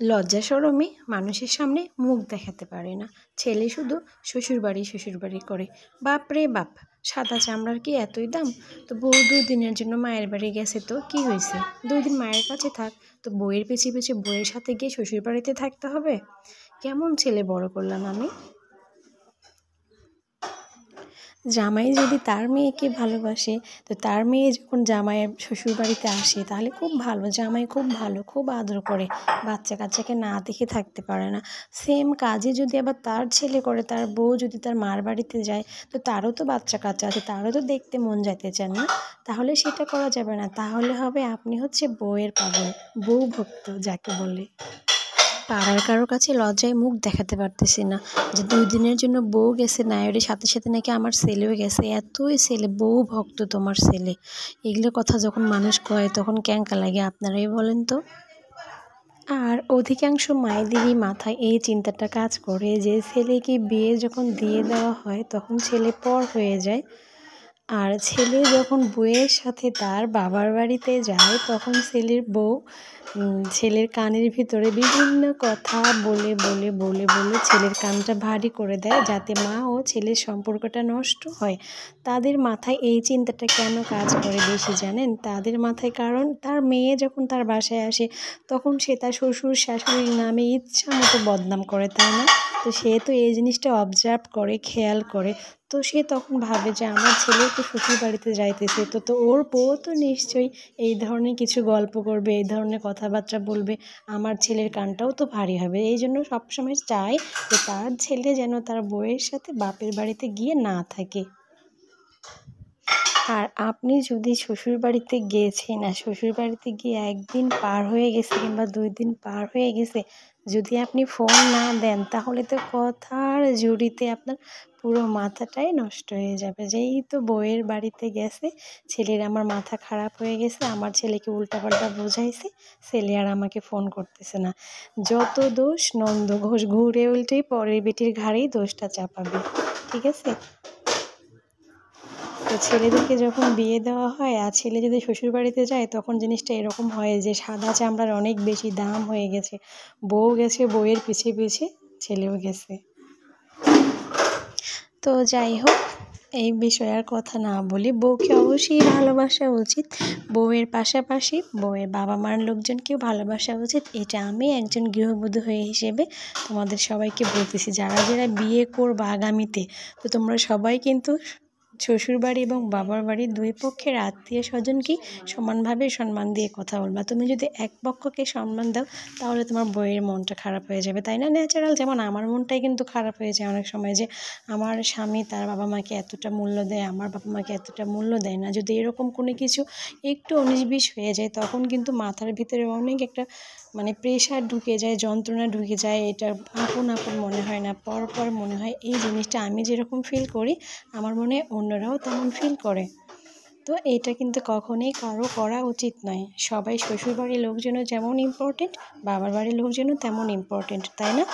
লজ্জা শরমে মানুষের সামনে মুখ দেখাতে পারে না। ছেলে শুধু শ্বশুরবাড়ি করে। বাপ রে বাপ, সাদা চামড়ার কি এতই দাম? তো বউ 2 দিনের জন্য মায়ের বাড়ি গেছে, তো কি হয়েছে? 2 দিন মায়ের কাছে থাক। তো বউয়ের পিছে পিছে বউয়ের সাথে গিয়ে শ্বশুরবাড়িতে থাকতে হবে? কেমন ছেলে বড় করলাম আমি? জামাই যদি তার মেয়েকে ভালোবাসে, তো তার মেয়ে যখন জামাইয়ের শ্বশুরবাড়িতে আসে তাহলে খুব ভালো, জামাই খুব ভালো, খুব আদর করে, বাচ্চা কাচ্চাকে না দেখে থাকতে পারে না। সেম কাজে যদি আবার তার ছেলে করে, তার বউ যদি তার মার বাড়িতে যায়, তো তারও তো বাচ্চা কাচ্চা আছে, তারও তো দেখতে মন যাইতে চান না? তাহলে সেটা করা যাবে না। তাহলে হবে আপনি হচ্ছে বউয়ের পাগল, বউ ভক্ত যাকে বলে। পাড়ার কারো কাছে লজ্জায় মুখ দেখাতে পারতেছি না যে 2 দিনের জন্য বউ গেছে নায়রের সাথে সাথে নাকি আমার ছেলেও গেছে। এতই ছেলে, বউ ভক্ত তোমার ছেলে। এগুলো কথা যখন মানুষ কয় তখন ক্যাঙ্কা লাগে, আপনারাই বলেন তো। আর অধিকাংশ মায়েদেরই মাথায় এই চিন্তাটা কাজ করে যে ছেলেকে বিয়ে যখন দিয়ে দেওয়া হয় তখন ছেলে পর হয়ে যায়। আর ছেলে যখন বউয়ের সাথে তার বাবার বাড়িতে যায় তখন ছেলের বউ ছেলের কানের ভিতরে বিভিন্ন কথা বলে বলে বলে বলে ছেলের কানটা ভারী করে দেয়, যাতে মা ও ছেলের সম্পর্কটা নষ্ট হয়। তাদের মাথায় এই চিন্তাটা কেন কাজ করে বেশি জানেন? তাদের মাথায়, কারণ তার মেয়ে যখন তার বাসায় আসে তখন সে তার শ্বশুর শাশুড়ির নামে ইচ্ছা মতো বদনাম করে, তাই না? তো সে তো এই জিনিসটা অবজার্ভ করে, খেয়াল করে। তো সে তখন ভাবে যে আমার ছেলে তো শ্বশুর বাড়িতে যাইতেছে, তো ওর বউ তো নিশ্চয়ই এই ধরনের কিছু গল্প করবে, এই ধরনের কথাবার্তা বলবে, আমার ছেলের কানটাও তো ভারী হবে। এই জন্য সবসময় চায় যে তার ছেলে যেন তার বউয়ের সাথে বাপের বাড়িতে গিয়ে না থাকে। আর আপনি যদি শ্বশুরবাড়িতে গিয়েছেন আর শ্বশুরবাড়িতে গিয়ে 1 দিন পার হয়ে গেছে কিংবা 2 দিন পার হয়ে গেছে, যদি আপনি ফোন না দেন তাহলে তো কথার ঝুড়িতে আপনার পুরো মাথাটাই নষ্ট হয়ে যাবে। যেই তো বউয়ের বাড়িতে গেছে, ছেলের আমার মাথা খারাপ হয়ে গেছে, আমার ছেলেকে উল্টাপাল্টা বোঝাইছে, ছেলে আর আমাকে ফোন করতেছে না। যত দোষ নন্দ ঘোষ, ঘুরে উল্টেই পরের বেটির ঘাড়েই দোষটা চাপাবে। ঠিক আছে? তো ছেলেদেরকে যখন বিয়ে দেওয়া হয় আর ছেলে যদি শ্বশুরবাড়িতে যায় তখন জিনিসটা এরকম হয় যে সাদা চামড়ার অনেক বেশি দাম হয়ে গেছে। বউ গেছে, বউয়ের পিছে পিছে ছেলেও গেছে। তো যাই হোক, এই বিষয়ে আর কথা না বলি। বউকে অবশ্যই ভালোবাসা উচিত, বউয়ের পাশাপাশি বউয়ের বাবা মার লোকজনকেও ভালোবাসা উচিত। এটা আমি একজন গৃহবধূ হয়ে হিসেবে তোমাদের সবাইকে বলতেছি। যারা যারা বিয়ে করবে আগামীতে, তো তোমরা সবাই কিন্তু শ্বশুরবাড়ি এবং বাবার বাড়ির 2 পক্ষের আত্মীয় স্বজনকেই সমানভাবে সম্মান দিয়ে কথা বলবা। তুমি যদি এক পক্ষকে সম্মান দাও তাহলে তোমার বউয়ের মনটা খারাপ হয়ে যাবে, তাই না? ন্যাচারাল, যেমন আমার মনটাই কিন্তু খারাপ হয়ে যায় অনেক সময় যে আমার স্বামী তার বাবা মাকে এতটা মূল্য দেয়, আমার বাবা মাকে এতটা মূল্য দেয় না। যদি এরকম কোনো কিছু একটু 19-20 হয়ে যায় তখন কিন্তু মাথার ভিতরে অনেক একটা প্রেশার ঢুকে যায়, যন্ত্রণা ঢুকে যায়। এটা আপন আপন মনে হয় না, পর পর মনে হয়। এই জিনিসটা আমি যেরকম ফিল করি আমার মনে হয় অন্যরাও তেমন ফিল করে। তো এটা কিন্তু কখনোই কারো করা উচিত নয়। সবাই শ্বশুরবাড়ির লোকজনও যেমন ইম্পর্টেন্ট, বাবার বাড়ির লোকজনও তেমন ইম্পর্টেন্ট, তাই না?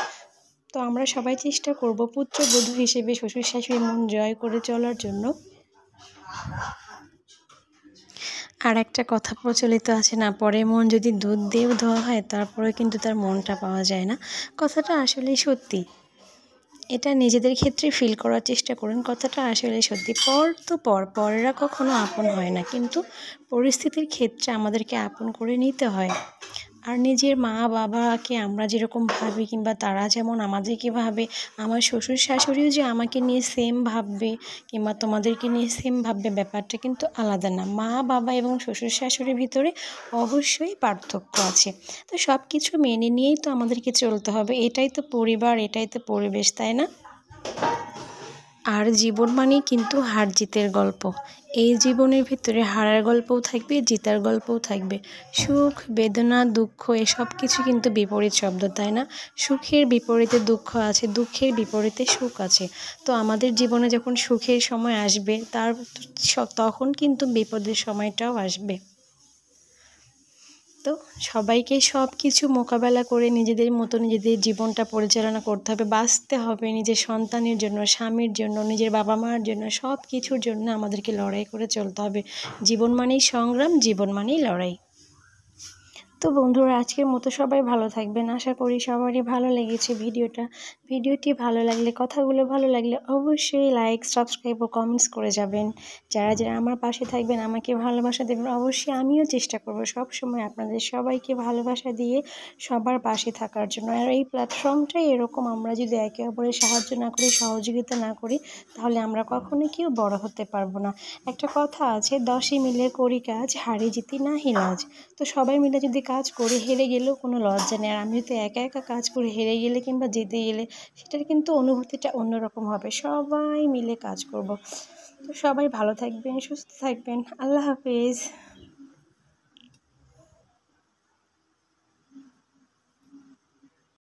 তো আমরা সবাই চেষ্টা করব পুত্রবধূ হিসেবে শ্বশুর শাশুড়ির মন জয় করে চলার জন্য। আর একটা কথা প্রচলিত আছে না, পরের মন যদি দুধ দিয়েও ধোয়া হয় তারপরে কিন্তু তার মনটা পাওয়া যায় না। কথাটা আসলেই সত্যি। এটা নিজেদের ক্ষেত্রে ফিল করার চেষ্টা করুন, কথাটা আসলে সত্যি। পর তো পরেরা কখনো আপন হয় না, কিন্তু পরিস্থিতির ক্ষেত্রে আমাদেরকে আপন করে নিতে হয়। আর নিজের মা বাবাকে আমরা যেরকম ভাবি কিংবা তারা যেমন আমাদেরকে ভাবে, আমার শ্বশুর শাশুড়িও যে আমাকে নিয়ে সেম ভাববে কিংবা তোমাদেরকে নিয়ে সেম ভাববে, ব্যাপারটা কিন্তু আলাদা না। মা বাবা এবং শ্বশুর শাশুড়ির ভিতরে অবশ্যই পার্থক্য আছে। তো সব কিছু মেনে নিয়েই তো আমাদেরকে চলতে হবে। এটাই তো পরিবার, এটাই তো পরিবেশ, তাই না? আর জীবন মানেই কিন্তু হার জিতের গল্প। এই জীবনের ভিতরে হারার গল্পও থাকবে, জিতার গল্পও থাকবে। সুখ, বেদনা, দুঃখ এসব কিছু কিন্তু বিপরীত শব্দ, তাই না? সুখের বিপরীতে দুঃখ আছে, দুঃখের বিপরীতে সুখ আছে। তো আমাদের জীবনে যখন সুখের সময় আসবে তখন কিন্তু বিপদের সময়টাও আসবে। তো সবাইকে সব কিছু মোকাবেলা করে নিজেদের মতো নিজেদের জীবনটা পরিচালনা করতে হবে, বাঁচতে হবে নিজের সন্তানের জন্য, স্বামীর জন্য, নিজের বাবা মার জন্য, সব কিছুর জন্য আমাদেরকে লড়াই করে চলতে হবে। জীবন মানেই সংগ্রাম, জীবন মানেই লড়াই। তো বন্ধুরা, আজকের মতো সবাই ভালো থাকবেন। আশা করি সবারই ভালো লেগেছে ভিডিওটি ভালো লাগলে, কথাগুলো ভালো লাগলে অবশ্যই লাইক, সাবস্ক্রাইব ও কমেন্টস করে যাবেন। যারা যারা আমার পাশে থাকবেন, আমাকে ভালোবাসা দেবেন, অবশ্যই আমিও চেষ্টা করব সবসময় আপনাদের সবাইকে ভালোবাসা দিয়ে সবার পাশে থাকার জন্য। আর এই প্ল্যাটফর্মটাই এরকম, আমরা যদি একে অপরের সাহায্য না করি, সহযোগিতা না করি, তাহলে আমরা কখনোই কেউ বড় হতে পারবো না। একটা কথা আছে, 10 মিলে করি কাজ, হারি জিতি নাহি লাজ। তো সবাই মিলে যদি কাজ করি, হেরে গেলেও কোনো লজ্জা নেই। আর আমি যদি একা একা কাজ করি, হেরে গেলে কিংবা জিতে গেলে, সেটার কিন্তু অনুভূতিটা অন্যরকম হবে। সবাই মিলে কাজ করব। তো সবাই ভালো থাকবেন, সুস্থ থাকবেন। আল্লাহ হাফেজ।